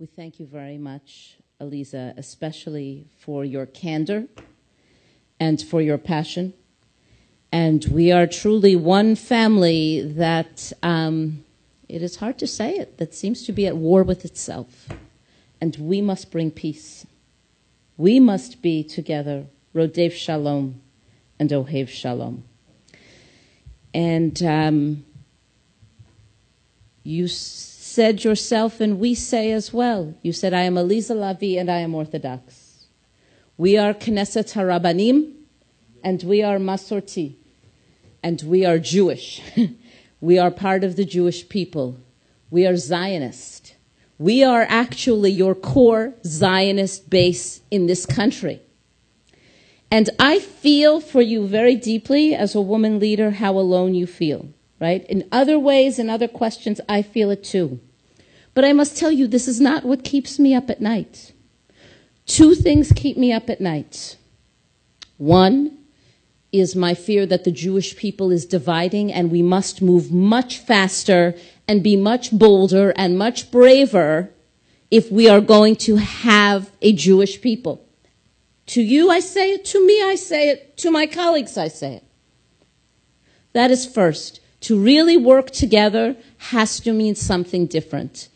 We thank you very much, Aliza, especially for your candor and for your passion. And we are truly one family that, it is hard to say it, that seems to be at war with itself. And we must bring peace. We must be together, Rodev Shalom and Ohev Shalom. And you said yourself, and we say as well, you said, I am Aliza Lavi and I am Orthodox. We are Knesset HaRabbanim and we are Masorti. And we are Jewish. We are part of the Jewish people. We are Zionist. We are actually your core Zionist base in this country. And I feel for you very deeply as a woman leader how alone you feel, right? In other ways, in other questions, I feel it too. But I must tell you, this is not what keeps me up at night. Two things keep me up at night. One is my fear that the Jewish people is dividing and we must move much faster and be much bolder and much braver if we are going to have a Jewish people. To you I say it, to me I say it, to my colleagues I say it. That is first. To really work together has to mean something different.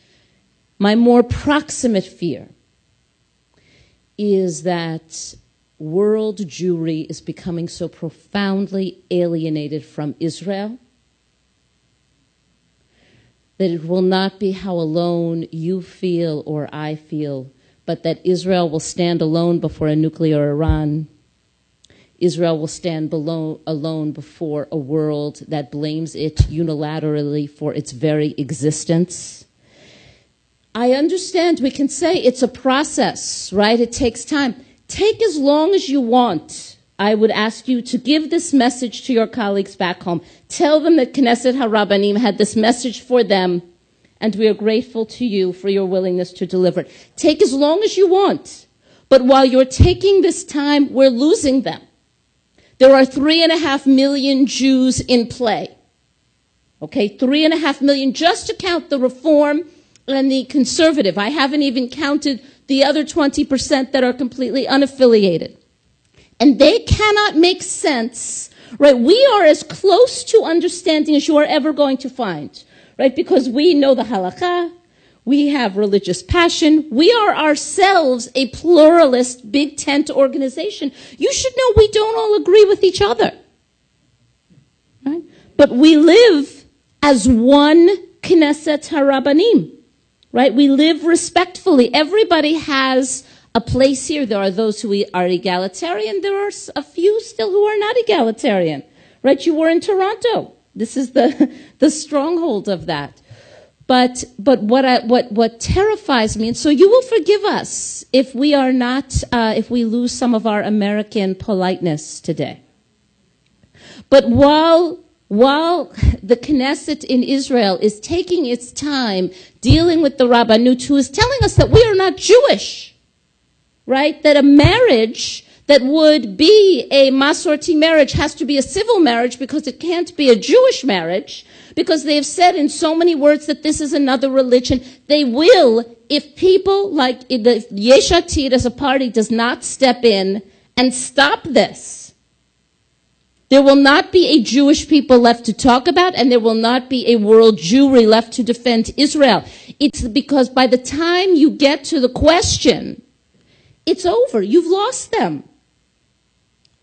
My more proximate fear is that world Jewry is becoming so profoundly alienated from Israel that it will not be how alone you feel or I feel, but that Israel will stand alone before a nuclear Iran. Israel will stand alone before a world that blames it unilaterally for its very existence. I understand we can say it's a process, right? It takes time. Take as long as you want. I would ask you to give this message to your colleagues back home. Tell them that Knesset HaRabbanim had this message for them, and we are grateful to you for your willingness to deliver it. Take as long as you want. But while you're taking this time, we're losing them. There are 3.5 million Jews in play. Okay, 3.5 million, just to count the Reform and the Conservative. I haven't even counted the other 20% that are completely unaffiliated. And they cannot make sense, right? We are as close to understanding as you are ever going to find, right? Because we know the halakha, we have religious passion, we are ourselves a pluralist big tent organization. You should know we don't all agree with each other, right? But we live as one Knesset HaRabbanim. Right? We live respectfully. Everybody has a place here. There are those who are egalitarian. There are a few still who are not egalitarian. Right? You were in Toronto. This is the stronghold of that. But what terrifies me, and so you will forgive us if we are not, if we lose some of our American politeness today. But while the Knesset in Israel is taking its time dealing with the Rabbanut, who is telling us that we are not Jewish, right? That a marriage that would be a Masorti marriage has to be a civil marriage because it can't be a Jewish marriage, because they have said in so many words that this is another religion. They will, if people like the Yesh Atid as a party does not step in and stop this. There will not be a Jewish people left to talk about, and there will not be a world Jewry left to defend Israel. It's because by the time you get to the question, it's over. You've lost them.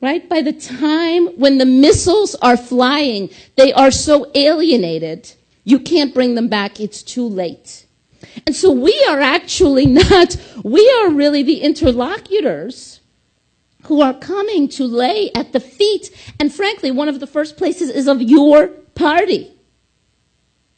Right? By the time when the missiles are flying, they are so alienated, you can't bring them back. It's too late. And so we are actually not, we are really the interlocutors who are coming to lay at the feet, and frankly, one of the first places is of your party.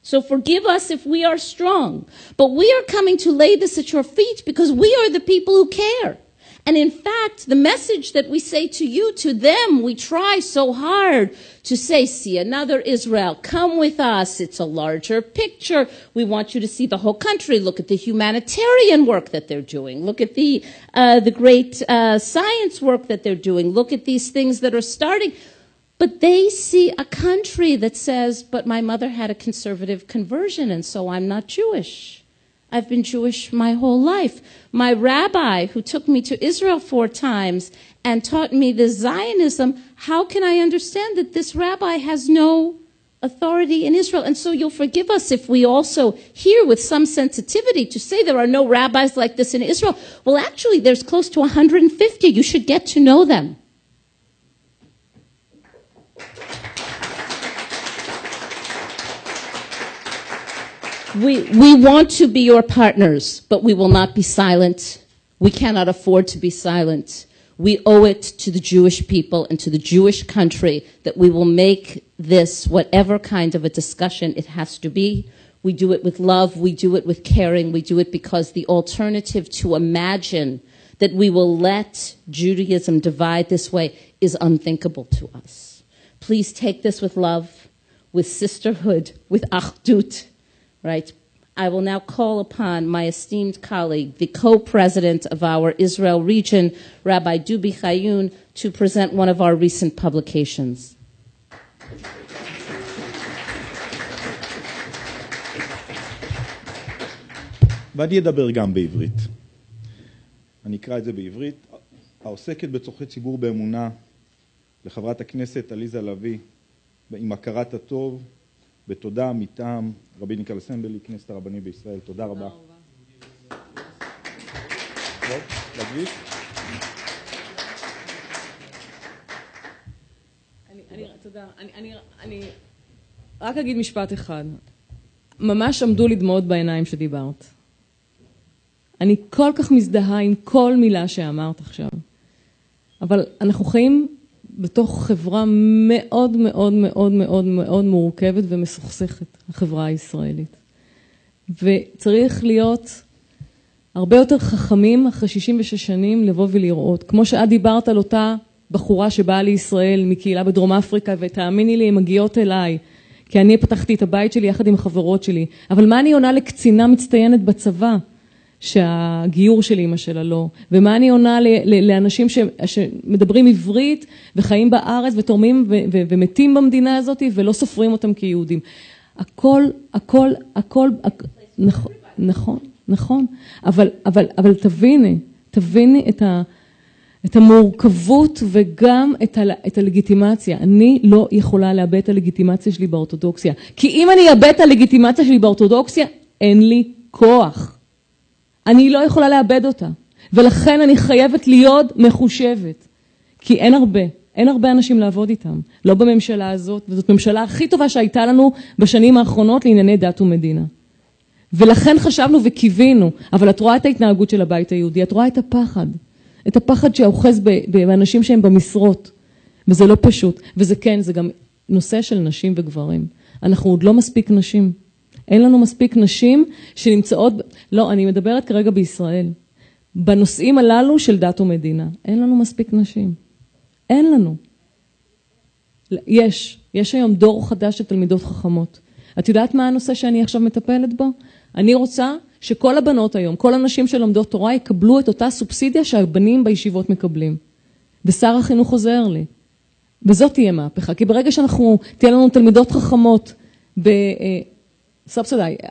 So forgive us if we are strong, but we are coming to lay this at your feet because we are the people who care. And in fact, the message that we say to you, to them, we try so hard to say, see another Israel, come with us. It's a larger picture. We want you to see the whole country. Look at the humanitarian work that they're doing. Look at the great science work that they're doing. Look at these things that are starting. But they see a country that says, but my mother had a conservative conversion, and so I'm not Jewish. I've been Jewish my whole life. My rabbi, who took me to Israel 4 times and taught me this Zionism, how can I understand that this rabbi has no authority in Israel? And so you'll forgive us if we also hear with some sensitivity to say there are no rabbis like this in Israel. Well, actually, there's close to 150. You should get to know them. We want to be your partners, but we will not be silent. We cannot afford to be silent. We owe it to the Jewish people and to the Jewish country that we will make this whatever kind of a discussion it has to be. We do it with love. We do it with caring. We do it because the alternative to imagine that we will let Judaism divide this way is unthinkable to us. Please take this with love, with sisterhood, with achdut. Right. I will now call upon my esteemed colleague, the co-president of our Israel region, Rabbi Dubi Chayun, to present one of our recent publications. ואני אדבר גם בעברית. אני אקרא את זה בעברית. העוסקת בצורכי ציבור באמונה, לחברת הכנסת עליזה לביא, עם הכרת הטוב, בתודה מטעם RabbiAssembly, כנסת הרבנים בישראל. תודה רבה. טוב, להגיש. תודה. אני רק אגיד משפט אחד. ממש עמדו לי דמעות בעיניים שדיברת. אני כל כך מזדהה עם כל מילה שאמרת עכשיו. אבל אנחנו חיים בתוך חברה מאוד מאוד מאוד מאוד מאוד מורכבת ומסוכסכת, החברה הישראלית. וצריך להיות הרבה יותר חכמים אחרי 66 שנים לבוא ולראות. כמו שאת דיברת על אותה בחורה שבאה לישראל מקהילה בדרום אפריקה, ותאמיני לי, הן מגיעות אליי, כי אני פתחתי את הבית שלי יחד עם החברות שלי. אבל מה אני עונה לקצינה מצטיינת בצבא? שהגיור של אמא שלה לא, ומה אני עונה לאנשים שמדברים עברית וחיים בארץ ותורמים ומתים במדינה הזאת ולא סופרים אותם כיהודים. הכל, נכון, אבל תביני את המורכבות וגם את הלגיטימציה. אני לא יכולה לאבד את הלגיטימציה שלי באורתודוקסיה, כי אם אני אאבד את הלגיטימציה שלי באורתודוקסיה, אין לי כוח. אני לא יכולה לאבד אותה, ולכן אני חייבת להיות מחושבת, כי אין הרבה אנשים לעבוד איתם, לא בממשלה הזאת, וזאת ממשלה הכי טובה שהייתה לנו בשנים האחרונות לענייני דת ומדינה. ולכן חשבנו וקיווינו, אבל את רואה את ההתנהגות של הבית היהודי, את רואה את הפחד שאוחז באנשים שהם במשרות, וזה לא פשוט, וזה כן, זה גם נושא של נשים וגברים. אנחנו עוד לא מספיק נשים. אין לנו מספיק נשים שנמצאות, לא, אני מדברת כרגע בישראל, בנושאים הללו של דת ומדינה. אין לנו מספיק נשים. אין לנו. יש היום דור חדש של תלמידות חכמות. את יודעת מה הנושא שאני עכשיו מטפלת בו? אני רוצה שכל הבנות היום, כל הנשים שלומדות תורה, יקבלו את אותה סובסידיה שהבנים בישיבות מקבלים. ושר החינוך עוזר לי. וזאת תהיה מהפכה, כי ברגע תהיה לנו תלמידות חכמות subsidize.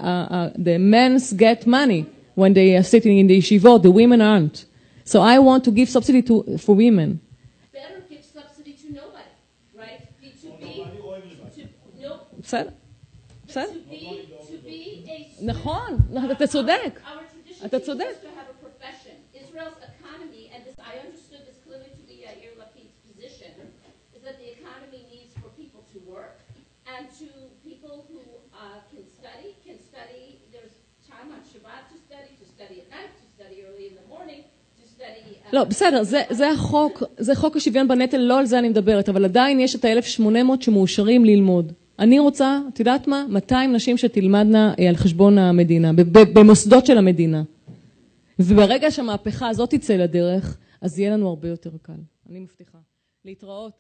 The men get money when they are sitting in the yeshivot. The women aren't. So I want to give subsidy for women. Better give subsidy to nobody, right? בסדר. To be a נכון, אתה צודק. אתה צודק. Israel's economy, and this I understood this clearly to be Yair Lapid's position, is that the economy needs for people to work and to people who can study. There's time on Shabbat to study at night, to study early in the morning, to study... לא, בסדר, זה חוק השוויון בנטל, לא על זה אני מדברת, אבל עדיין יש את ה-1,800 שמאושרים ללמוד. אני רוצה, את יודעת מה? 200 נשים שתלמדנה על חשבון המדינה, במוסדות של המדינה. וברגע שהמהפכה הזאת תצא לדרך, אז יהיה לנו הרבה יותר קל. אני מבטיחה. להתראות.